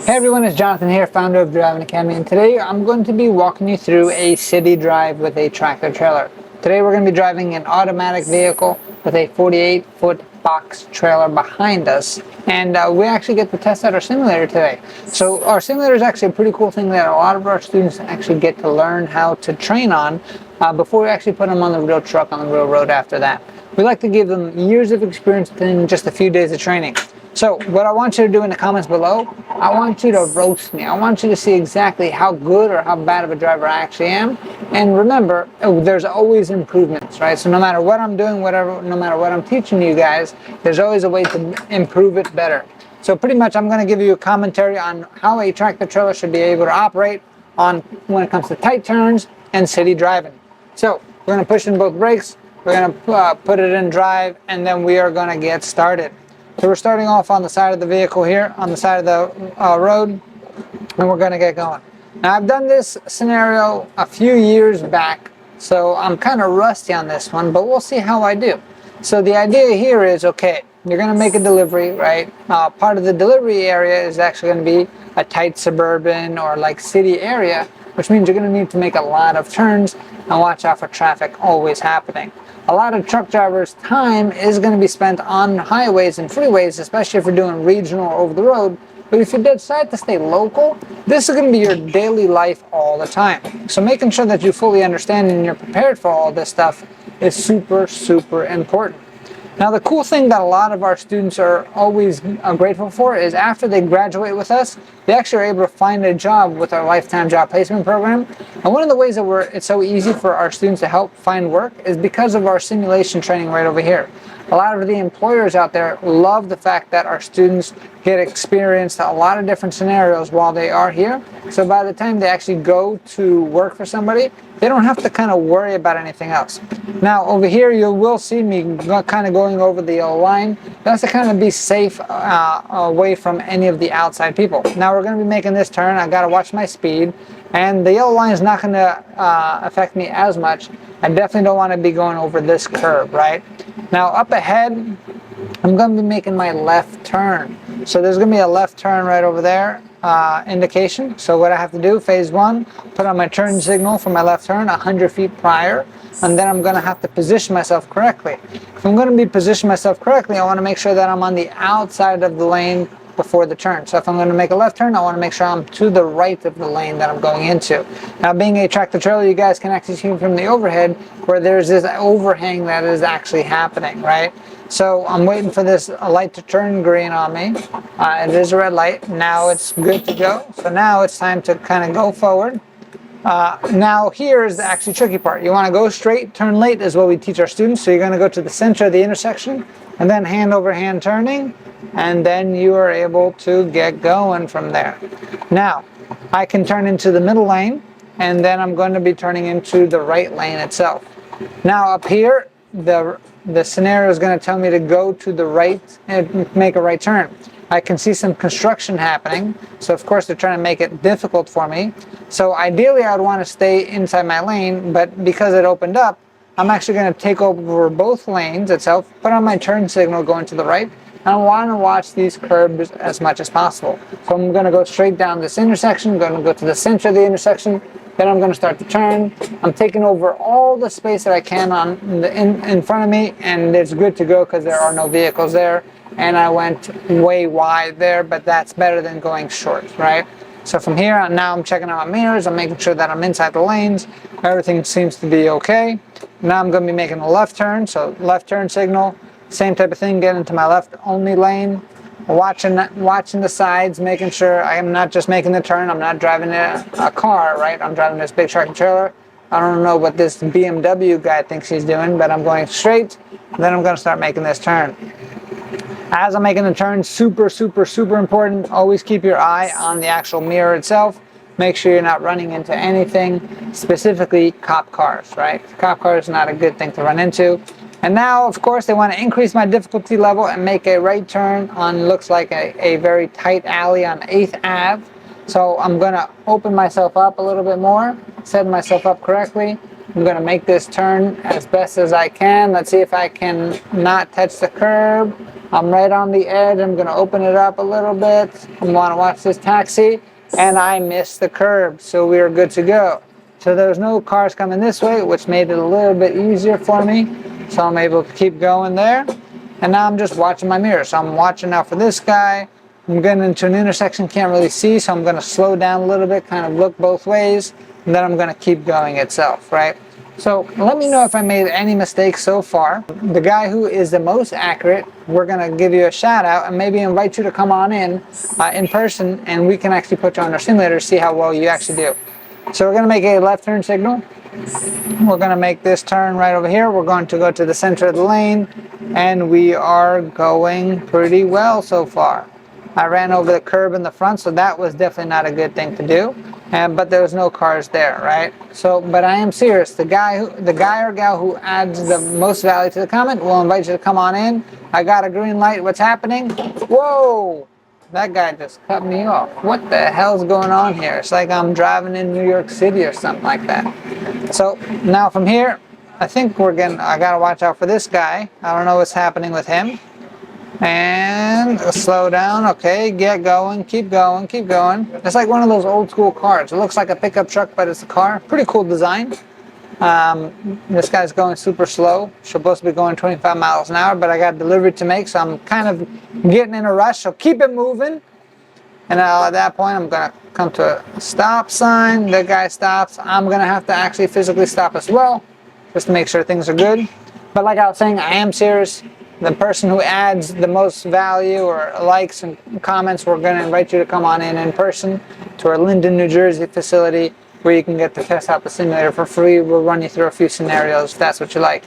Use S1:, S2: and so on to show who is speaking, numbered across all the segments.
S1: Hey everyone, it's Jonathan here, founder of Driving Academy, and today I'm going to be walking you through a city drive with a tractor trailer. Today we're going to be driving an automatic vehicle with a 48-foot box trailer behind us, and we actually get to test out our simulator today. So our simulator is actually a pretty cool thing that a lot of our students actually get to learn how to train on before we actually put them on the real truck on the real road after that. We like to give them years of experience in just a few days of training. So what I want you to do in the comments below, I want you to roast me. I want you to see exactly how good or how bad of a driver I actually am. And remember, there's always improvements, right? So no matter what I'm doing, no matter what I'm teaching you guys, there's always a way to improve it better. So pretty much I'm going to give you a commentary on how a tractor trailer should be able to operate when it comes to tight turns and city driving. So we're going to push in both brakes, we're going to put it in drive, and then we are going to get started. So we're starting off on the side of the vehicle here, on the side of the road, and we're going to get going. Now I've done this scenario a few years back, so I'm kind of rusty on this one, but we'll see how I do. So the idea here is, okay, you're going to make a delivery, right? Part of the delivery area is actually going to be a tight suburban or like city area, which means you're going to need to make a lot of turns and watch out for traffic always happening. A lot of truck drivers' time is going to be spent on highways and freeways, especially if you're doing regional or over the road. But if you decide to stay local, this is going to be your daily life all the time. So making sure that you fully understand and you're prepared for all this stuff is super, super important. Now the cool thing that a lot of our students are always grateful for is after they graduate with us, they actually are able to find a job with our lifetime job placement program. And one of the ways that it's so easy for our students to help find work is because of our simulation training right over here. A lot of the employers out there love the fact that our students get experience to a lot of different scenarios while they are here. So by the time they actually go to work for somebody, they don't have to kind of worry about anything else. Now over here you will see me kind of going over the yellow line. That's to kind of be safe away from any of the outside people. Now we're going to be making this turn. I got to watch my speed, and the yellow line is not going to affect me as much. I definitely don't want to be going over this curve, right? Now up ahead, I'm going to be making my left turn. So there's going to be a left turn right over there, indication. So what I have to do, phase one, put on my turn signal for my left turn 100 feet prior, and then I'm going to have to position myself correctly. If I'm going to be positioning myself correctly, I want to make sure that I'm on the outside of the lane before the turn. So if I'm going to make a left turn, I want to make sure I'm to the right of the lane that I'm going into. Now being a tractor trailer, you guys can actually see from the overhead where there's this overhang that is actually happening, right? So I'm waiting for this light to turn green on me. It is a red light. Now it's good to go. So now it's time to kind of go forward. Now here is the actually tricky part. You want to go straight, turn late is what we teach our students. So you're going to go to the center of the intersection and then hand over hand turning, and then you are able to get going from there. Now I can turn into the middle lane, and then I'm going to be turning into the right lane itself. Now up here, the scenario is going to tell me to go to the right and make a right turn. I can see some construction happening, so of course they're trying to make it difficult for me. So ideally I would want to stay inside my lane, but because it opened up, I'm actually going to take over both lanes itself, put on my turn signal going to the right, and I want to watch these curbs as much as possible. So I'm going to go straight down this intersection, I'm going to go to the center of the intersection, then I'm going to start to turn. I'm taking over all the space that I can in front of me, and it's good to go because there are no vehicles there. And I went way wide there, but that's better than going short, right? So from here on, now I'm checking out my mirrors, I'm making sure that I'm inside the lanes, everything seems to be okay. Now I'm going to be making a left turn, so left turn signal, same type of thing, get into my left only lane, watching the sides, making sure I am not just making the turn, I'm not driving a car, right? I'm driving this big tractor trailer. I don't know what this BMW guy thinks he's doing, but I'm going straight, then I'm going to start making this turn. As I'm making the turn, super, super, super important, always keep your eye on the actual mirror itself. Make sure you're not running into anything, specifically cop cars, right? Cop cars is not a good thing to run into. And now, of course, they want to increase my difficulty level and make a right turn on, looks like a very tight alley on 8th Ave. So I'm going to open myself up a little bit more, set myself up correctly. I'm going to make this turn as best as I can. Let's see if I can not touch the curb. I'm right on the edge. I'm going to open it up a little bit. I want to watch this taxi. And I missed the curb, so we are good to go. So there's no cars coming this way, which made it a little bit easier for me. So I'm able to keep going there. And now I'm just watching my mirror. So I'm watching out for this guy. I'm getting into an intersection, can't really see, so I'm going to slow down a little bit, kind of look both ways, and then I'm going to keep going itself, right? So let me know if I made any mistakes so far. The guy who is the most accurate, we're going to give you a shout out and maybe invite you to come on in person, and we can actually put you on our simulator to see how well you actually do. So we're going to make a left turn signal. We're going to make this turn right over here. We're going to go to the center of the lane, and we are going pretty well so far. I ran over the curb in the front, so that was definitely not a good thing to do. But there was no cars there, right? So, but I am serious. The guy or gal who adds the most value to the comment will invite you to come on in. I got a green light. What's happening? Whoa! That guy just cut me off. What the hell's going on here? It's like I'm driving in New York City or something like that. So now from here, I think I gotta watch out for this guy. I don't know what's happening with him. And slow down. Okay, get going, keep going, keep going. It's like one of those old school cars. It looks like a pickup truck, but it's a car. Pretty cool design. This guy's going super slow. Supposed to be going 25 miles an hour, but I got a delivery to make, so I'm kind of getting in a rush, so keep it moving. And at that point, I'm going to come to a stop sign. The guy stops. I'm going to have to actually physically stop as well, just to make sure things are good. But like I was saying, I am serious. The person who adds the most value or likes and comments, we're going to invite you to come on in person to our Linden, New Jersey facility, where you can get to test out the simulator for free. We'll run you through a few scenarios if that's what you like.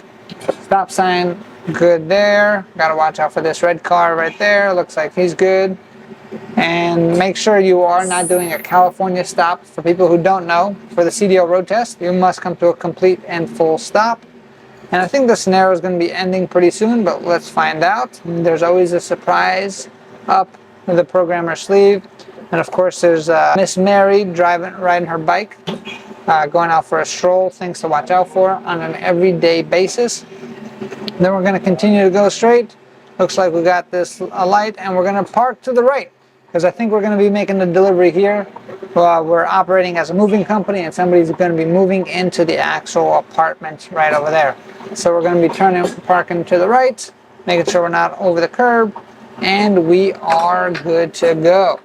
S1: Stop sign, good there. Got to watch out for this red car right there. Looks like he's good. And make sure you are not doing a California stop. For people who don't know, for the CDL road test, you must come to a complete and full stop. And I think the scenario is going to be ending pretty soon, but let's find out. There's always a surprise up the programmer's sleeve. And of course, there's Miss Mary riding her bike, going out for a stroll, things to watch out for on an everyday basis. Then we're going to continue to go straight. Looks like we got this light, and we're going to park to the right, because I think we're going to be making the delivery here. We're operating as a moving company, and somebody's going to be moving into the actual apartment right over there. So we're going to be parking to the right, making sure we're not over the curb, and we are good to go.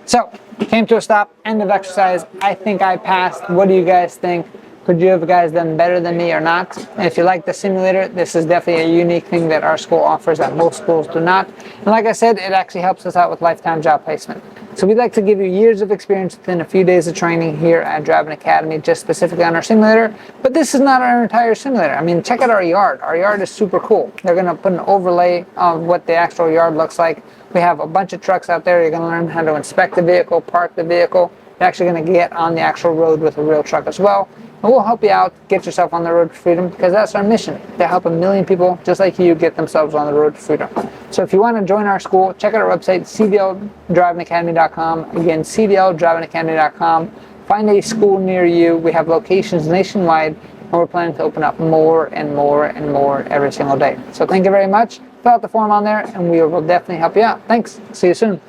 S1: So, came to a stop, end of exercise. I think I passed. What do you guys think? Could you have guys done better than me or not? And if you like the simulator, this is definitely a unique thing that our school offers that most schools do not. And like I said, it actually helps us out with lifetime job placement. So we'd like to give you years of experience within a few days of training here at Driving Academy, just specifically on our simulator. But this is not our entire simulator. I mean, check out our yard. Our yard is super cool. They're going to put an overlay of what the actual yard looks like. We have a bunch of trucks out there. You're going to learn how to inspect the vehicle, park the vehicle. You're actually going to get on the actual road with a real truck as well. And we'll help you out, get yourself on the road to freedom, because that's our mission, to help 1 million people just like you get themselves on the road to freedom. So if you want to join our school, check out our website, cdldrivingacademy.com. Again, cdldrivingacademy.com. Find a school near you. We have locations nationwide, and we're planning to open up more and more and more every single day. So thank you very much. Fill out the form on there, and we will definitely help you out. Thanks. See you soon.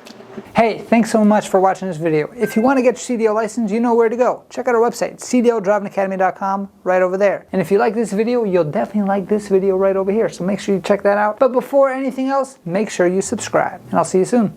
S1: Hey, thanks so much for watching this video. If you want to get your CDL license, you know where to go. Check out our website, cdldrivingacademy.com, right over there. And if you like this video, you'll definitely like this video right over here. So make sure you check that out. But before anything else, make sure you subscribe. And I'll see you soon.